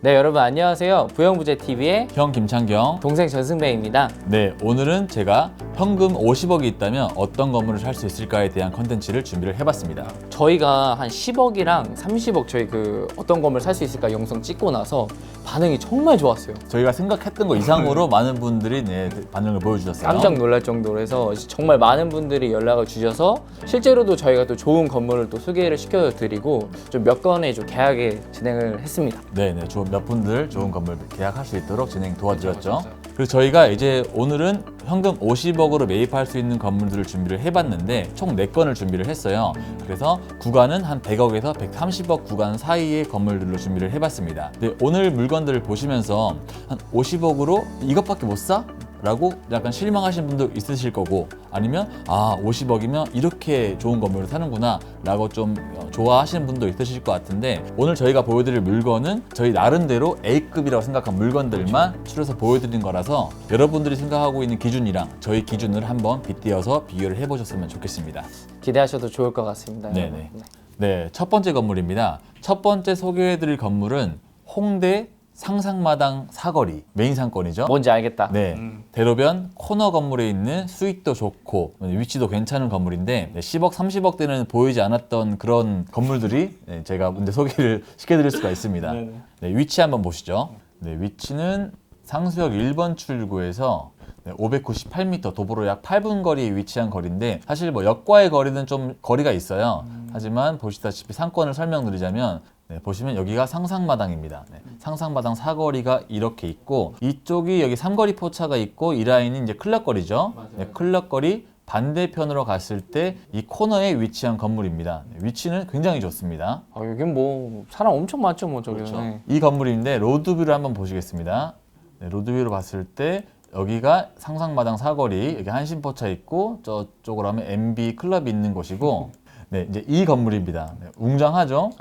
네, 여러분 안녕하세요. 부영부재TV의 형 김창경. 동생 전승배입니다. 네, 오늘은 제가 현금 50억이 있다면 어떤 건물을 살 수 있을까에 대한 컨텐츠를 준비를 해봤습니다. 저희가 한 10억이랑 30억 저희 어떤 건물 살 수 있을까 영상 찍고 나서 반응이 정말 좋았어요. 저희가 생각했던 거 이상으로 많은 분들이 반응을 보여주셨어요. 깜짝 놀랄 정도로 해서 정말 많은 분들이 연락을 주셔서 실제로도 저희가 또 좋은 건물을 또 소개를 시켜드리고 좀 몇 건의 좀 계약에 진행을 했습니다. 네네, 몇 분들 좋은 건물 계약할 수 있도록 진행 도와드렸죠. 그래서 저희가 이제 오늘은 현금 50억으로 매입할 수 있는 건물들을 준비를 해봤는데 총 4건을 준비를 했어요. 그래서 구간은 한 100억에서 130억 구간 사이의 건물들로 준비를 해봤습니다. 근데 오늘 물건들을 보시면서 한 50억으로 이것밖에 못 사? 라고 약간 실망하신 분도 있으실 거고, 아니면 50억이면 이렇게 좋은 건물을 사는구나 라고 좀 좋아하시는 분도 있으실 것 같은데, 오늘 저희가 보여드릴 물건은 저희 나름대로 A급이라고 생각한 물건들만 추려서 보여드린 거라서 여러분들이 생각하고 있는 기준이랑 저희 기준을 한번 빗대어서 비교를 해보셨으면 좋겠습니다. 기대하셔도 좋을 것 같습니다. 네네. 네, 첫 번째 건물입니다. 첫 번째 소개해드릴 건물은 홍대 상상마당 사거리 메인 상권이죠. 뭔지 알겠다. 네, 대로변 코너 건물에 있는 수익도 좋고 위치도 괜찮은 건물인데 10억, 30억대는 보이지 않았던 그런 건물들이 제가 근데 소개를 시켜드릴 수가 있습니다. 네, 위치 한번 보시죠. 네, 위치는 상수역 1번 출구에서 598m, 도보로 약 8분 거리에 위치한 거리인데, 사실 뭐 역과의 거리는 좀 거리가 있어요. 하지만 보시다시피 상권을 설명드리자면, 보시면 여기가 상상마당입니다. 상상마당 사거리가 이렇게 있고, 이쪽이 여기 삼거리 포차가 있고, 이 라인이 이제 클럽거리죠. 클럽거리 반대편으로 갔을 때 이 코너에 위치한 건물입니다. 위치는 굉장히 좋습니다. 여긴 뭐 사람 엄청 많죠, 뭐 저기. 그렇죠. 이 건물인데 로드뷰를 한번 보시겠습니다. 로드뷰로 봤을 때 여기가 상상마당 사거리, 여기 한신포차 있고, 저쪽으로 하면 MB 클럽이 있는 곳이고, 네, 이제 이 건물입니다. 웅장하죠?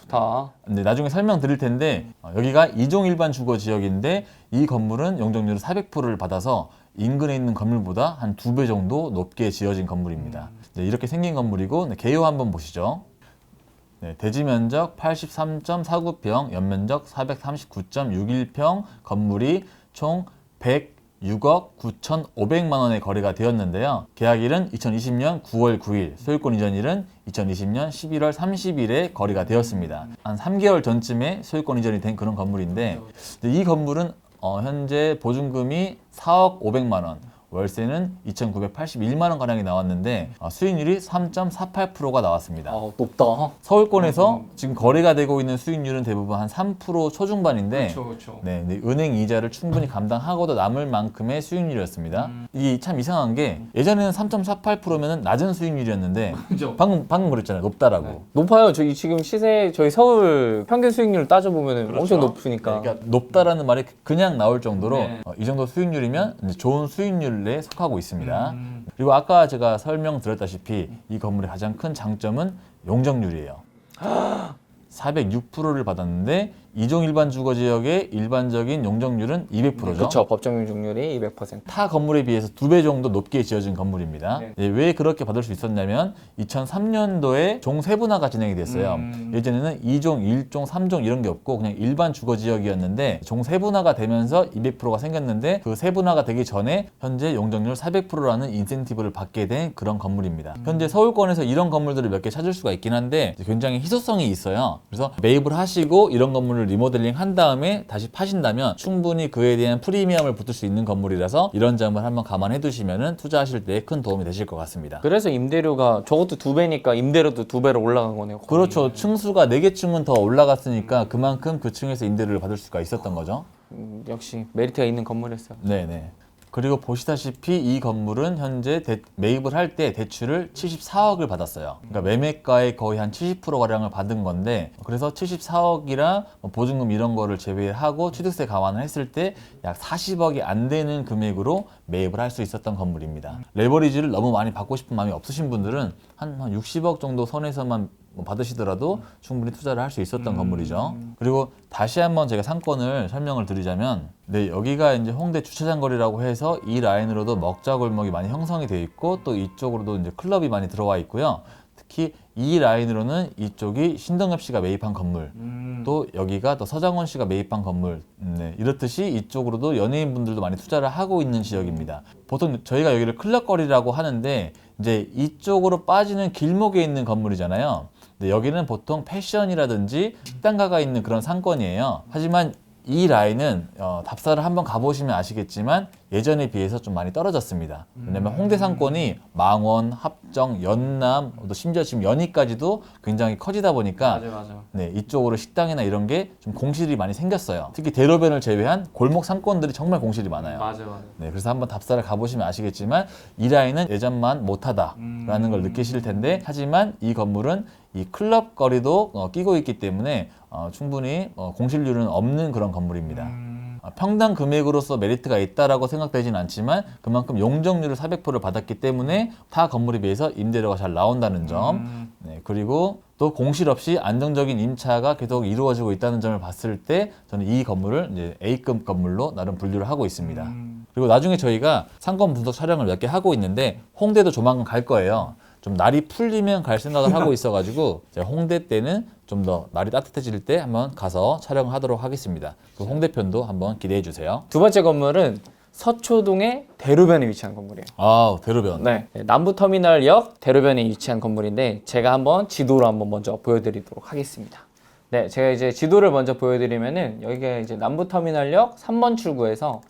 좋다. 네, 나중에 설명드릴 텐데, 여기가 이종 일반 주거 지역인데, 이 건물은 용적률 400%를 받아서 인근에 있는 건물보다 한 2배 정도 높게 지어진 건물입니다. 네, 이렇게 생긴 건물이고, 개요 한번 보시죠. 네, 대지 면적 83.49평, 연면적 439.61평, 건물이 총 106억 9,500만 원의 거래가 되었는데요. 계약일은 2020년 9월 9일, 소유권 이전일은 2020년 11월 30일에 거래가 되었습니다. 한 3개월 전쯤에 소유권 이전이 된 그런 건물인데, 이 건물은 현재 보증금이 4억 500만 원, 월세는 2,981만 원 가량이 나왔는데 수익률이 3.48%가 나왔습니다. 높다. 서울권에서 지금 거래가 되고 있는 수익률은 대부분 한 3% 초중반인데, 그렇죠. 네, 은행 이자를 충분히 감당하고도 남을 만큼의 수익률이었습니다. 이게 참 이상한 게, 예전에는 3.48%면은 낮은 수익률이었는데 그죠. 방금 그랬잖아요. 높다라고. 높아요. 저희 지금 시세, 저희 서울 평균 수익률 따져보면 엄청 높으니까. 그러니까 높다라는 말이 그냥 나올 정도로 이 정도 수익률이면 이제 좋은 수익률에 속하고 있습니다. 그리고 아까 제가 설명드렸다시피 이 건물의 가장 큰 장점은 용적률이에요. 406%를 받았는데 이종 일반 주거 지역의 일반적인 용적률은 200%죠. 그렇죠. 법정 용적률이 200%. 타 건물에 비해서 2배 정도 높게 지어진 건물입니다. 왜 그렇게 받을 수 있었냐면 2003년도에 종 세분화가 진행이 됐어요. 예전에는 2종, 1종, 3종 이런 게 없고 그냥 일반 주거 지역이었는데 종 세분화가 되면서 200%가 생겼는데, 그 세분화가 되기 전에 현재 용적률 400%라는 인센티브를 받게 된 그런 건물입니다. 현재 서울권에서 이런 건물들을 몇 개 찾을 수가 있긴 한데 굉장히 희소성이 있어요. 그래서 매입을 하시고 이런 건물을 리모델링 한 다음에 다시 파신다면 충분히 그에 대한 프리미엄을 붙을 수 있는 건물이라서 이런 점을 한번 감안해 두시면 투자하실 때 큰 도움이 되실 것 같습니다. 그래서 임대료가 저것도 2배니까 임대료도 2배로 올라간 거네요. 거의. 그렇죠. 층수가 4개 층은 더 올라갔으니까 그만큼 그 층에서 임대료를 받을 수가 있었던 거죠. 역시 메리트가 있는 건물이었어요. 네네. 그리고 보시다시피 이 건물은 현재 매입을 할 때 대출을 74억을 받았어요. 그러니까 매매가의 거의 한 70%가량을 받은 건데, 그래서 74억이랑 보증금 이런 거를 제외하고 취득세 감안을 했을 때 약 40억이 안 되는 금액으로 매입을 할 수 있었던 건물입니다. 레버리지를 너무 많이 받고 싶은 마음이 없으신 분들은 한 60억 정도 선에서만 받으시더라도 충분히 투자를 할 수 있었던 건물이죠. 그리고 다시 한번 제가 상권을 설명을 드리자면, 여기가 이제 홍대 주차장 거리라고 해서 이 라인으로도 먹자 골목이 많이 형성이 되어 있고, 또 이쪽으로도 이제 클럽이 많이 들어와 있고요. 특히 이 라인으로는 이쪽이 신동엽 씨가 매입한 건물, 또 여기가 또 서장원 씨가 매입한 건물, 네, 이렇듯이 이쪽으로도 연예인분들도 많이 투자를 하고 있는 지역입니다. 보통 저희가 여기를 클럽거리라고 하는데 이제 이쪽으로 빠지는 길목에 있는 건물이잖아요. 근데 여기는 보통 패션이라든지 식당가가 있는 그런 상권이에요. 하지만 이 라인은 답사를 한번 가보시면 아시겠지만 예전에 비해서 좀 많이 떨어졌습니다. 왜냐면 홍대 상권이 망원, 합정, 연남, 또 심지어 지금 연희까지도 굉장히 커지다 보니까 맞아. 네, 이쪽으로 식당이나 이런 게 좀 공실이 많이 생겼어요. 특히 대로변을 제외한 골목 상권들이 정말 공실이 많아요. 맞아. 네, 그래서 한번 답사를 가보시면 아시겠지만 이 라인은 예전만 못하다라는 걸 느끼실 텐데 하지만 이 건물은 이 클럽 거리도 끼고 있기 때문에 충분히 공실률은 없는 그런 건물입니다. 평당 금액으로서 메리트가 있다라고 생각되진 않지만 그만큼 용적률을 400%를 받았기 때문에 타 건물에 비해서 임대료가 잘 나온다는 점, 네, 그리고 또 공실 없이 안정적인 임차가 계속 이루어지고 있다는 점을 봤을 때 저는 이 건물을 이제 A급 건물로 나름 분류를 하고 있습니다. 그리고 나중에 저희가 상권 분석 촬영을 몇 개 하고 있는데 홍대도 조만간 갈 거예요. 좀 날이 풀리면 갈 생각을 하고 있어가지고 제가 홍대 때는 좀 더 날이 따뜻해질 때 한번 가서 촬영하도록 하겠습니다. 그 홍대 편도 한번 기대해 주세요. 두 번째 건물은 서초동의 대로변에 위치한 건물이에요. 아, 대로변. 네, 남부터미널역 대로변에 위치한 건물인데 제가 한번 지도로 한번 먼저 보여드리도록 하겠습니다. 네, 제가 이제 지도를 먼저 보여드리면은 여기가 이제 남부터미널역 3번 출구에서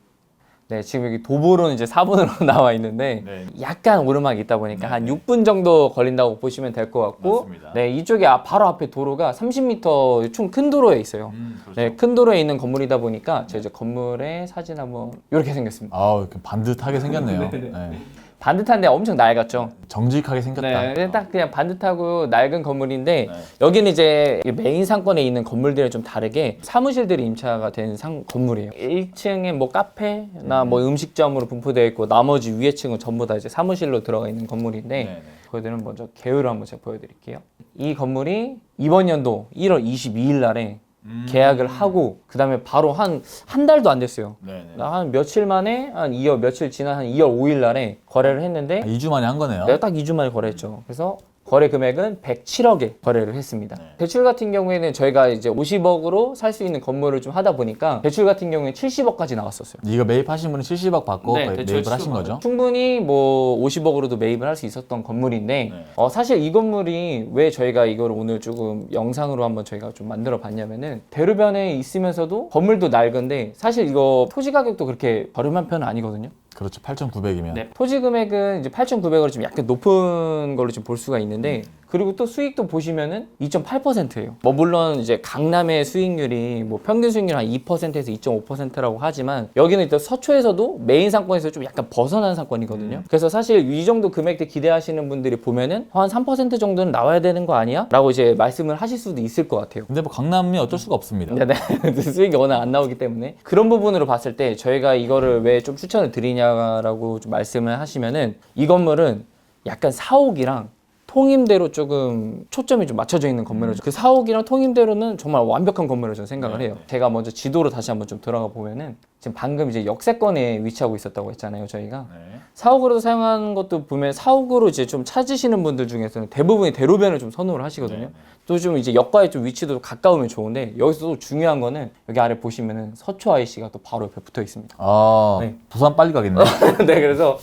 네, 지금 여기 도보로는 이제 4분으로 나와 있는데 네. 약간 오르막이 있다 보니까 한 6분 정도 걸린다고 보시면 될 것 같고 맞습니다. 네, 이쪽에 바로 앞에 도로가 30m 총 큰 도로에 있어요. 그렇죠. 네, 큰 도로에 있는 건물이다 보니까 제가 이제 건물의 사진 한번 이렇게 생겼습니다. 아, 이렇게 반듯하게 생겼네요. 네. 반듯한데 엄청 낡았죠. 정직하게 생겼다. 네, 딱 그냥 반듯하고 낡은 건물인데 네. 여기는 이제 메인 상권에 있는 건물들이랑 좀 다르게 사무실들이 임차가 된 건물이에요. 1층에 뭐 카페나 뭐 음식점으로 분포되어 있고 나머지 위에 층은 전부 다 이제 사무실로 들어가 있는 건물인데 네. 저희들은 먼저 개요를 한번 제가 보여드릴게요. 이 건물이 이번 연도 1월 22일 날에 계약을 하고 그 다음에 바로 한 달도 안 됐어요. 네. 한 며칠 만에 며칠 지난 한 2월 5일 날에 거래를 했는데 2주 만에 한 거네요. 내가 딱 2주 만에 거래했죠. 그래서 거래 금액은 107억에 거래를 했습니다. 대출 같은 경우에는 저희가 이제 50억으로 살 수 있는 건물을 좀 하다 보니까 대출 같은 경우에 70억까지 나왔었어요. 이거 매입하신 분은 70억 받고 네, 대출 매입을 하신 거죠? 충분히 뭐 50억으로도 매입을 할 수 있었던 건물인데 사실 이 건물이 왜 저희가 이걸 오늘 조금 영상으로 한번 저희가 좀 만들어 봤냐면은 대로변에 있으면서도 건물도 낡은데 사실 이거 토지 가격도 그렇게 저렴한 편은 아니거든요. 그렇죠. 8,900이면. 네, 토지 금액은 이제 8,900으로 좀 약간 높은 걸로 좀 볼 수가 있는데 그리고 또 수익도 보시면은 2.8%예요. 뭐 물론 이제 강남의 수익률이 뭐 평균 수익률 한 2%에서 2.5%라고 하지만 여기는 일단 서초에서도 메인 상권에서 좀 약간 벗어난 상권이거든요. 그래서 사실 이 정도 금액대 기대하시는 분들이 보면은 한 3% 정도는 나와야 되는 거 아니야? 라고 이제 말씀을 하실 수도 있을 것 같아요. 근데 뭐 강남이 어쩔 수가 없습니다. 네, 수익이 워낙 안 나오기 때문에 그런 부분으로 봤을 때 저희가 이거를 왜 좀 추천을 드리냐라고 좀 말씀을 하시면은 이 건물은 약간 사옥이랑 통임대로 조금 초점이 좀 맞춰져 있는 건물이죠. 그 사옥이랑 통임대로는 정말 완벽한 건물이라고 저는 생각을 해요. 제가 먼저 지도로 다시 한번 좀 들어가 보면은 지금 방금 이제 역세권에 위치하고 있었다고 했잖아요, 저희가. 사옥으로 사용하는 것도 보면 사옥으로 이제 좀 찾으시는 분들 중에서는 대부분이 대로변을 좀 선호를 하시거든요. 또 좀 이제 역과의 좀 위치도 가까우면 좋은데 여기서 또 중요한 거는 여기 아래 보시면은 서초 IC가 또 바로 옆에 붙어 있습니다. 아, 네. 부산 빨리 가겠네. 네, 그래서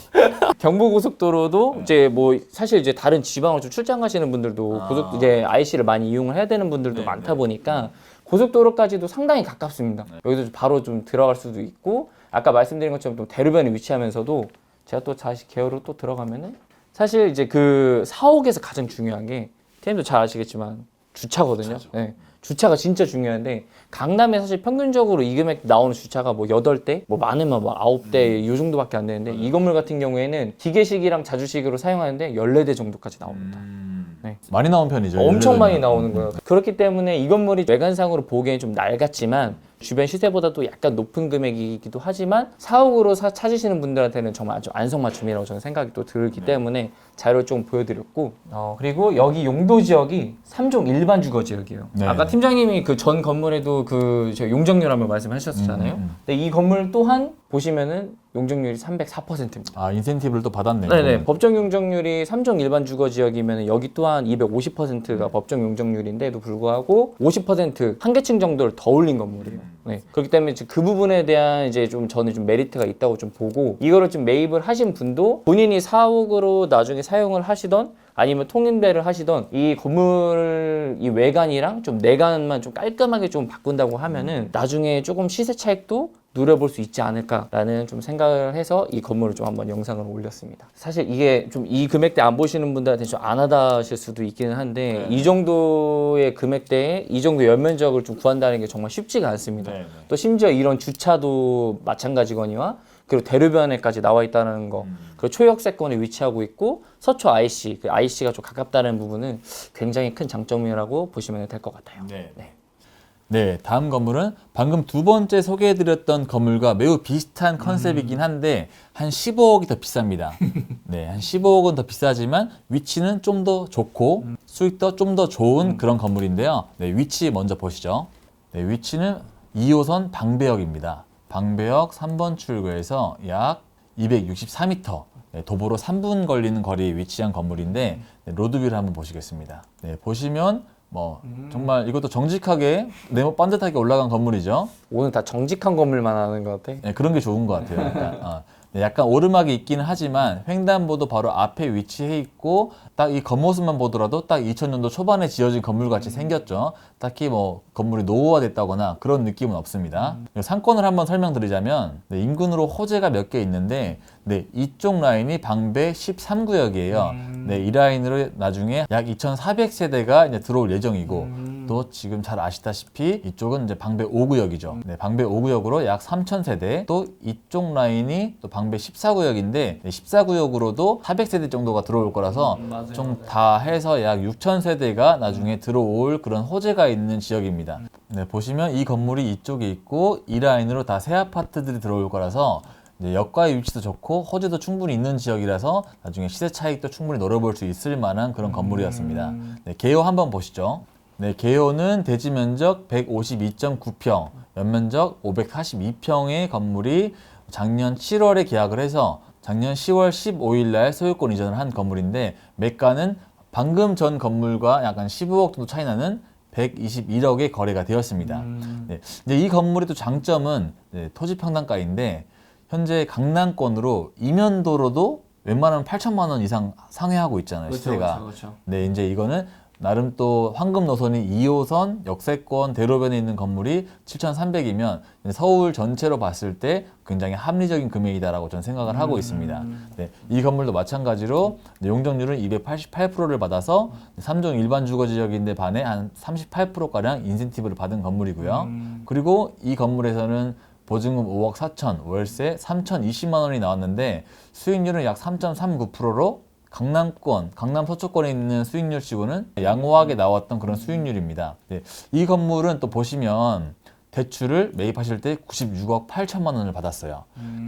경부고속도로도 이제 뭐 사실 이제 다른 지방으로 좀 출장 가시는 분들도 이제 IC를 많이 이용을 해야 되는 분들도 많다 보니까 고속도로까지도 상당히 가깝습니다. 여기도 바로 좀 들어갈 수도 있고 아까 말씀드린 것처럼 또 대로변에 위치하면서도 제가 또 다시 개요로 또 들어가면은 사실 이제 그 사옥에서 가장 중요한 게 팀도 잘 아시겠지만 주차거든요. 네. 주차가 진짜 중요한데 강남에 사실 평균적으로 이 금액 나오는 주차가 뭐 8대, 뭐 많으면 뭐 9대 이 정도밖에 안 되는데 이 건물 같은 경우에는 기계식이랑 자주식으로 사용하는데 14대 정도까지 나옵니다. 네. 많이 나온 편이죠. 엄청 많이 18년. 나오는 거예요. 그렇기 때문에 이 건물이 외관상으로 보기에는 좀 낡았지만 주변 시세보다도 약간 높은 금액이기도 하지만 사옥으로 찾으시는 분들한테는 정말 아주 안성맞춤이라고 저는 생각이 또 들기 때문에 자료를 좀 보여드렸고 그리고 여기 용도 지역이 3종 일반 주거 지역이에요. 네. 아까 팀장님이 그 전 건물에도 저 용적률 한번 말씀하셨잖아요. 근데 이 건물 또한 보시면은 용적률이 304%입니다. 아, 인센티브를 또 받았네요. 네네. 법정 용적률이 3종 일반 주거 지역이면 여기 또한 250%가 법정 용적률인데도 불구하고 50% 한계층 정도를 더 올린 건물이에요. 네. 그렇기 때문에 지금 그 부분에 대한 이제 좀 저는 좀 메리트가 있다고 좀 보고 이거를 좀 매입을 하신 분도 본인이 사옥으로 나중에 사용을 하시던 아니면 통임대를 하시던 이 건물 이 외관이랑 좀 내관만 좀 깔끔하게 좀 바꾼다고 하면은 나중에 조금 시세 차익도 누려볼 수 있지 않을까라는 좀 생각을 해서 이 건물을 좀 한번 영상을 올렸습니다. 사실 이게 좀 이 금액대 안 보시는 분들한테 좀 안 하다실 수도 있기는 한데 이 정도의 금액대에 이 정도 연면적을 좀 구한다는 게 정말 쉽지가 않습니다. 또 심지어 이런 주차도 마찬가지거니와 그리고 대로변에까지 나와 있다는 거, 그리고 초역세권에 위치하고 있고 서초 IC, 그 IC가 좀 가깝다는 부분은 굉장히 큰 장점이라고 보시면 될 것 같아요. 네, 다음 건물은 방금 두 번째 소개해드렸던 건물과 매우 비슷한 컨셉이긴 한데 한 15억이 더 비쌉니다. 네, 한 15억은 더 비싸지만 위치는 좀 더 좋고 수익도 좀 더 좋은 그런 건물인데요. 네, 위치 먼저 보시죠. 네, 위치는 2호선 방배역입니다. 방배역 3번 출구에서 약 264m, 네, 도보로 3분 걸리는 거리에 위치한 건물인데 네, 로드뷰를 한번 보시겠습니다. 네, 보시면 정말 이것도 정직하게 네모 반듯하게 올라간 건물이죠. 오늘 다 정직한 건물만 하는 것 같아. 네, 그런 게 좋은 것 같아요. 약간, 네, 약간 오르막이 있기는 하지만 횡단보도 바로 앞에 위치해 있고 딱 이 겉모습만 보더라도 딱 2000년도 초반에 지어진 건물 같이 생겼죠. 딱히 건물이 노후화됐다거나 그런 느낌은 없습니다. 상권을 한번 설명드리자면 네, 인근으로 호재가 몇 개 있는데 네, 이쪽 라인이 방배 13구역이에요. 네, 이 라인으로 나중에 약 2,400세대가 이제 들어올 예정이고 또 지금 잘 아시다시피 이쪽은 이제 방배 5구역이죠. 네, 방배 5구역으로 약 3,000세대, 또 이쪽 라인이 또 방배 14구역인데 네, 14구역으로도 400세대 정도가 들어올 거라서 좀 다 해서 약 6,000세대가 나중에 들어올 그런 호재가 있는 지역입니다. 네, 보시면 이 건물이 이쪽에 있고 이 라인으로 다 새 아파트들이 들어올 거라서 이제 역과의 위치도 좋고 호재도 충분히 있는 지역이라서 나중에 시세 차익도 충분히 노려볼 수 있을 만한 그런 건물이었습니다. 네, 개요 한번 보시죠. 네, 개요는 대지 면적 152.9평, 연면적 542평의 건물이 작년 7월에 계약을 해서 작년 10월 15일 날 소유권 이전을 한 건물인데 매가는 방금 전 건물과 약간 15억 정도 차이 나는 121억에 거래가 되었습니다. 네, 이제 이 건물의 또 장점은 네, 토지 평당가인데 현재 강남권으로 이면도로도 웬만하면 8천만 원 이상 상회하고 있잖아요. 시세가. 그렇죠. 네, 이제 이거는 나름 또 황금 노선이 2호선 역세권 대로변에 있는 건물이 7,300이면 서울 전체로 봤을 때 굉장히 합리적인 금액이다라고 저는 생각을 하고 있습니다. 네, 이 건물도 마찬가지로 용적률은 288%를 받아서 3종 일반 주거 지역인데 반해 한 38%가량 인센티브를 받은 건물이고요. 그리고 이 건물에서는 보증금 5억 4천, 월세 3,020만 원이 나왔는데 수익률은 약 3.39%로 강남권, 강남 서초권에 있는 수익률 치고는 양호하게 나왔던 그런 수익률입니다. 네, 이 건물은 또 보시면 대출을 매입하실 때 96억 8천만 원을 받았어요.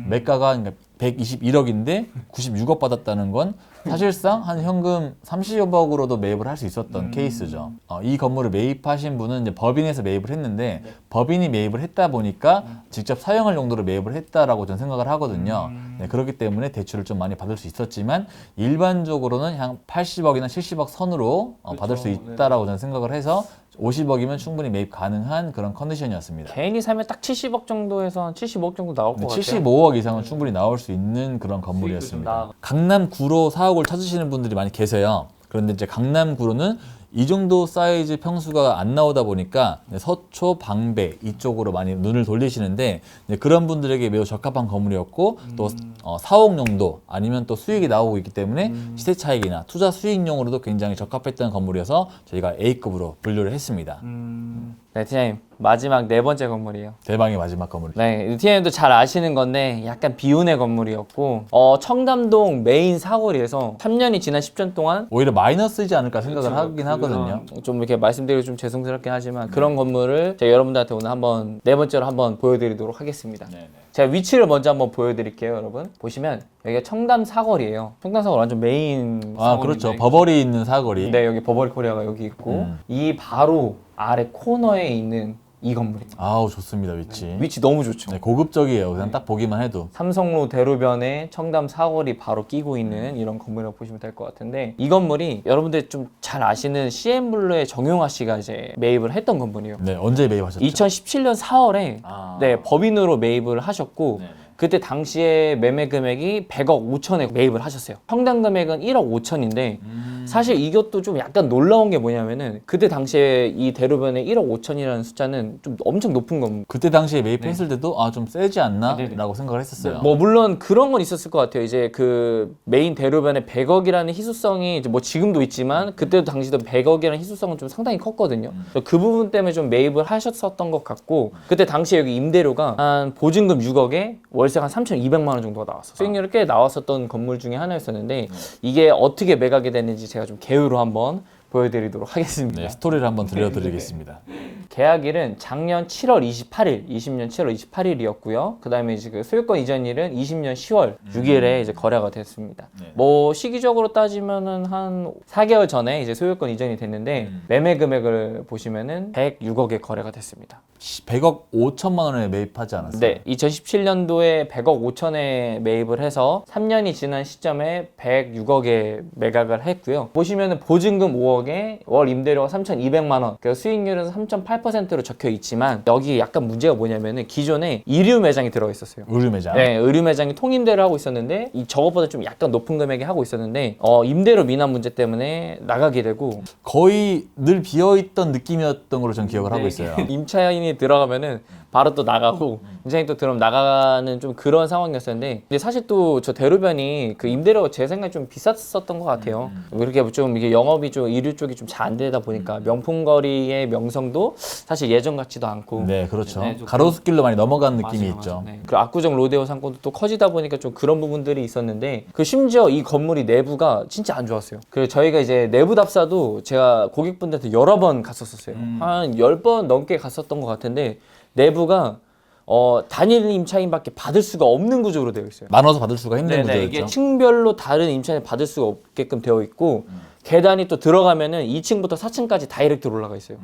매가가 121억인데 96억 받았다는 건 사실상 한 현금 30억으로도 매입을 할 수 있었던 케이스죠. 이 건물을 매입하신 분은 이제 법인에서 매입을 했는데 법인이 매입을 했다 보니까 직접 사용할 용도로 매입을 했다라고 저는 생각을 하거든요. 네, 그렇기 때문에 대출을 좀 많이 받을 수 있었지만 일반적으로는 한 80억이나 70억 선으로 받을 수 있다라고 저는 생각을 해서 50억이면 충분히 매입 가능한 그런 컨디션이었습니다. 개인이 사면 딱 70억 정도에서 한 75억 정도 나올 것 같아요. 75억 이상은 충분히 나올 수 있는 그런 건물이었습니다. 강남구로 사옥을 찾으시는 분들이 많이 계세요. 그런데 이제 강남구로는 이 정도 사이즈 평수가 안 나오다 보니까 서초, 방배 이쪽으로 많이 눈을 돌리시는데 그런 분들에게 매우 적합한 건물이었고 또 사옥용도 아니면 또 수익이 나오고 있기 때문에 시세 차익이나 투자 수익용으로도 굉장히 적합했던 건물이어서 저희가 A급으로 분류를 했습니다. 네, 팀장님 마지막 네 번째 건물이에요. 대방의 마지막 건물. 네, 팀장님도 잘 아시는 건데 약간 비운의 건물이었고 청담동 메인 사거리에서 3년이 지난 10년 동안 오히려 마이너스이지 않을까 생각을 하긴 하거든요. 좀 이렇게 말씀드리기 좀 죄송스럽긴 하지만 그런 건물을 제가 여러분들한테 오늘 한번 네 번째로 한번 보여드리도록 하겠습니다. 네네. 제가 위치를 먼저 한번 보여드릴게요, 여러분. 보시면 여기가 청담 사거리예요. 청담 사거리 완전 메인 아, 그렇죠. 버버리 있는 사거리. 네, 여기 버버리 코리아가 여기 있고 이 바로 아래 코너에 있는 이 건물입니다. 아우, 좋습니다, 위치. 위치 너무 좋죠. 네, 고급적이에요. 그냥 딱 보기만 해도. 삼성로 대로변에 청담 사거리 바로 끼고 있는 이런 건물이라고 보시면 될 것 같은데 이 건물이 여러분들 좀 잘 아시는 CN블루의 정용화 씨가 이제 매입을 했던 건물이에요. 네, 언제 매입하셨죠? 2017년 4월에 아. 네, 법인으로 매입을 하셨고 네네. 그때 당시에 매매 금액이 100억 5천에 매입을 하셨어요. 평당 금액은 1억 5천인데 사실 이것도 좀 약간 놀라운 게 뭐냐면은 그때 당시에 이 대로변에 1억 5천이라는 숫자는 좀 엄청 높은 겁니다. 그때 당시에 매입했을 때도 아, 좀 세지 않나? 네네. 라고 생각을 했었어요. 뭐 물론 그런 건 있었을 것 같아요. 이제 그 메인 대로변에 100억이라는 희소성이 이제 뭐 지금도 있지만 그때도 당시도 100억이라는 희소성은 좀 상당히 컸거든요. 그래서 그 부분 때문에 좀 매입을 하셨었던 것 같고 그때 당시에 여기 임대료가 한 보증금 6억에 월세가 한 3,200만 원 정도가 나왔어요. 수익률이 꽤 나왔었던 건물 중에 하나였었는데 이게 어떻게 매각이 됐는지 제가 좀 개요로 한번 보여드리도록 하겠습니다. 네, 스토리를 한번 들려드리겠습니다. 계약일은 작년 7월 28일, 20년 7월 28일이었고요. 그 다음에 이제 그 소유권 이전일은 20년 10월 6일에 이제 거래가 됐습니다. 네. 뭐 시기적으로 따지면은 한 4개월 전에 이제 소유권 이전이 됐는데 매매 금액을 보시면은 106억에 거래가 됐습니다. 100억 5천만 원에 매입하지 않았어요? 네, 2017년도에 100억 5천에 매입을 해서 3년이 지난 시점에 106억에 매각을 했고요. 보시면은 보증금 5억에 월 임대료가 3,200만 원, 그 수익률은 3.8%로 적혀 있지만 여기 약간 문제가 뭐냐면은 기존에 의류 매장이 들어가 있었어요. 의류 매장? 네, 의류 매장이 통임대를 하고 있었는데 이 저것보다 좀 약간 높은 금액에 하고 있었는데 임대료 미납 문제 때문에 나가게 되고 거의 늘 비어있던 느낌이었던 걸로 전 기억을 하고 있어요. 임차인이 들어가면은 바로 또 나가고 임차인이 또 들어오면 나가는 좀 그런 상황이었었는데 근데 사실 또 저 대로변이 그 임대료가 제 생각에 좀 비쌌었던 것 같아요. 그렇게 좀 이게 영업이 좀 의류 쪽이 좀 잘 안 되다 보니까 명품거리의 명성도 사실 예전 같지도 않고 네, 그렇죠. 네, 좀 가로수길로 많이 넘어간 느낌이 맞아요, 있죠. 맞아요. 네. 그리고 압구정 로데오 상권도 또 커지다 보니까 좀 그런 부분들이 있었는데 그 심지어 이 건물이 내부가 진짜 안 좋았어요. 그래서 저희가 이제 내부 답사도 제가 고객분들한테 여러 번 갔었어요. 한 10번 넘게 갔었던 것 같은데 내부가 단일 임차인밖에 받을 수가 없는 구조로 되어 있어요. 나눠서 받을 수가 있는 네네, 구조였죠. 이게 층별로 다른 임차인을 받을 수가 없게끔 되어 있고 계단이 또 들어가면은 2층부터 4층까지 다이렉트로 올라가 있어요.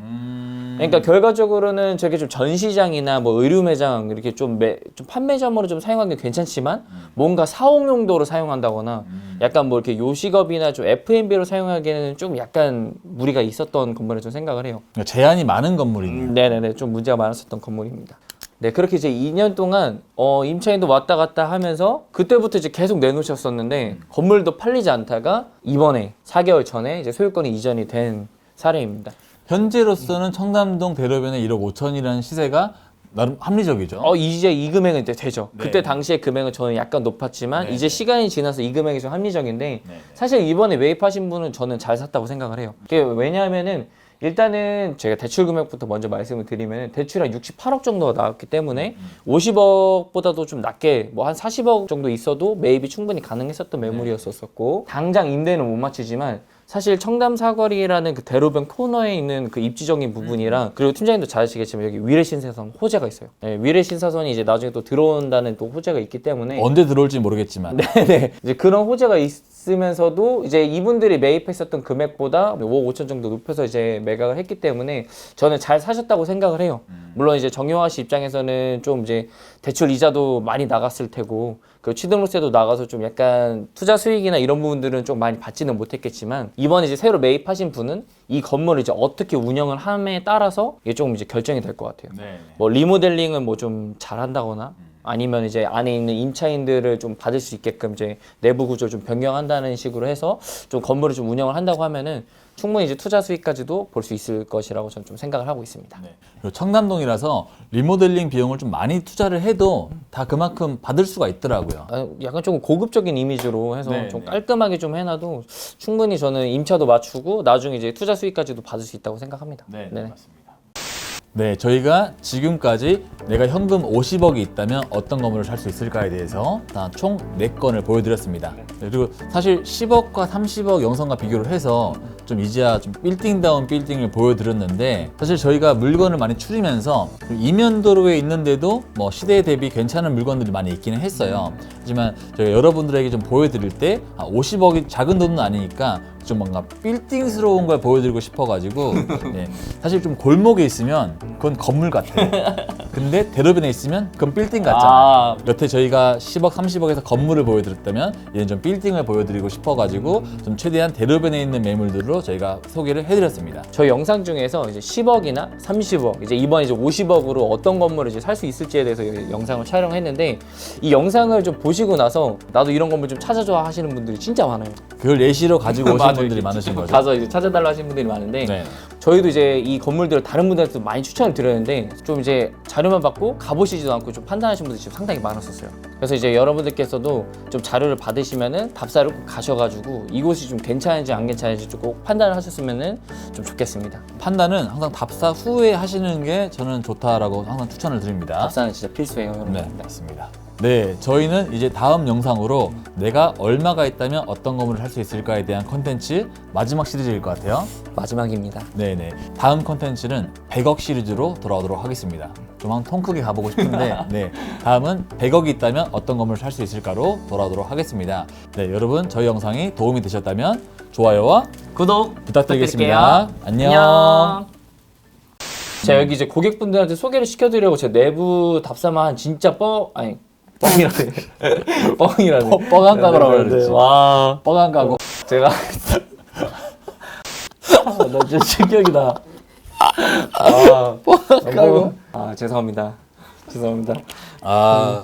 그러니까 결과적으로는 저게 좀 전시장이나 뭐 의류 매장 이렇게 좀 판매점으로 좀 사용하기 괜찮지만 뭔가 사업 용도로 사용한다거나 약간 뭐 이렇게 요식업이나 좀 F&B로 사용하기에는 좀 약간 무리가 있었던 건물을 좀 생각을 해요. 그러니까 제한이 많은 건물이네요. 네네네, 좀 문제가 많았었던 건물입니다. 네, 그렇게 이제 2년 동안 임차인도 왔다 갔다 하면서 그때부터 이제 계속 내놓으셨었는데 건물도 팔리지 않다가 이번에 4개월 전에 이제 소유권이 이전이 된 사례입니다. 현재로서는 청담동 대로변에 1억 5천이라는 시세가 나름 합리적이죠. 이제 이 금액은 이제 되죠. 네. 그때 당시에 금액은 저는 약간 높았지만 네. 이제 시간이 지나서 이 금액이 좀 합리적인데 네. 사실 이번에 매입하신 분은 저는 잘 샀다고 생각을 해요. 그게 왜냐하면은 일단은 제가 대출 금액부터 먼저 말씀을 드리면 대출이 한 68억 정도가 나왔기 때문에 50억보다도 좀 낮게 뭐 한 40억 정도 있어도 매입이 충분히 가능했었던 매물이었었고 당장 임대는 못 맞추지만 사실 청담 사거리라는 그 대로변 코너에 있는 그 입지적인 부분이랑 그리고 팀장님도 잘 아시겠지만 여기 위례신사선 호재가 있어요. 네, 위례신사선이 이제 나중에 또 들어온다는 또 호재가 있기 때문에 언제 들어올지 모르겠지만 네네 이제 그런 호재가 있으면서도 이제 이분들이 매입했었던 금액보다 5억 5천 정도 높여서 이제 매각을 했기 때문에 저는 잘 사셨다고 생각을 해요. 물론 이제 정용화 씨 입장에서는 좀 이제 대출 이자도 많이 나갔을 테고 그 취등록세도 나가서 좀 약간 투자 수익이나 이런 부분들은 좀 많이 받지는 못했겠지만 이번에 이제 새로 매입하신 분은 이 건물을 이제 어떻게 운영을 함에 따라서 이게 조금 이제 결정이 될 것 같아요. 뭐 리모델링을 뭐 좀 잘한다거나 아니면 이제 안에 있는 임차인들을 좀 받을 수 있게끔 이제 내부 구조를 좀 변경한다는 식으로 해서 좀 건물을 좀 운영을 한다고 하면은 충분히 이제 투자 수익까지도 볼 수 있을 것이라고 저는 좀 생각을 하고 있습니다. 네. 그리고 청담동이라서 리모델링 비용을 좀 많이 투자를 해도 다 그만큼 받을 수가 있더라고요. 약간 조금 고급적인 이미지로 해서 네, 좀 네. 깔끔하게 좀 해놔도 충분히 저는 임차도 맞추고 나중에 이제 투자 수익까지도 받을 수 있다고 생각합니다. 네네. 맞습니다. 네, 저희가 지금까지 내가 현금 50억이 있다면 어떤 건물을 살 수 있을까에 대해서 다 총 4건을 보여드렸습니다. 네, 그리고 사실 10억과 30억 영상과 비교를 해서 좀 이제야 좀 빌딩다운 빌딩을 보여드렸는데 사실 저희가 물건을 많이 추리면서 이면도로에 있는데도 뭐 시대에 대비 괜찮은 물건들이 많이 있기는 했어요. 하지만 저희가 여러분들에게 좀 보여드릴 때 50억이 작은 돈은 아니니까 좀 뭔가 빌딩스러운 걸 보여드리고 싶어가지고 네, 사실 좀 골목에 있으면 그건 건물 같아요. 근데 대로변에 있으면 그건 빌딩 같잖아요. 여태 저희가 10억, 30억에서 건물을 보여드렸다면 이제는 좀 빌딩을 보여드리고 싶어가지고 좀 최대한 대로변에 있는 매물들로 저희가 소개를 해드렸습니다. 저희 영상 중에서 이제 10억이나 30억, 이제 이번 이제 50억으로 어떤 건물을 이제 살 수 있을지에 대해서 영상을 촬영했는데 이 영상을 좀 보시고 나서 나도 이런 건물 좀 찾아줘 하시는 분들이 진짜 많아요. 그걸 예시로 가지고 오신 맞아요. 분들이 많으신 거죠. 가서 이제 찾아달라 하시는 분들이 많은데 네. 저희도 이제 이 건물들을 다른 분들한테도 많이 추천을 드렸는데 좀 이제 자료만 받고 가보시지도 않고 좀 판단하시는 분들이 지금 상당히 많았었어요. 그래서 이제 여러분들께서도 좀 자료를 받으시면은 답사를 꼭 가셔가지고 이곳이 좀 괜찮은지 안 괜찮은지 좀 꼭 판단을 하셨으면은 좀 좋겠습니다. 판단은 항상 답사 후에 하시는 게 저는 좋다라고 항상 추천을 드립니다. 답사는 진짜 필수예요, 여러분. 네, 맞습니다. 네, 저희는 이제 다음 영상으로 내가 얼마가 있다면 어떤 건물을 할 수 있을까에 대한 컨텐츠 마지막 시리즈일 것 같아요. 마지막입니다. 네네. 다음 컨텐츠는 100억 시리즈로 돌아오도록 하겠습니다. 좀 한번 통 크게 가보고 싶은데, 네. 다음은 100억이 있다면 어떤 건물을 살 수 있을까로 돌아오도록 하겠습니다. 네, 여러분 저희 영상이 도움이 되셨다면 좋아요와 구독 부탁드리겠습니다. 안녕. 자, 여기 이제 고객분들한테 소개를 시켜드리려고 제 내부 답사만 진짜 뻥이라네. 뻥이라네. 뻥한 가구라고 그러지. 와, 뻥한 가구. 제가 나 진짜 충격이다. 뻥한 가구. 죄송합니다. 죄송합니다. 아.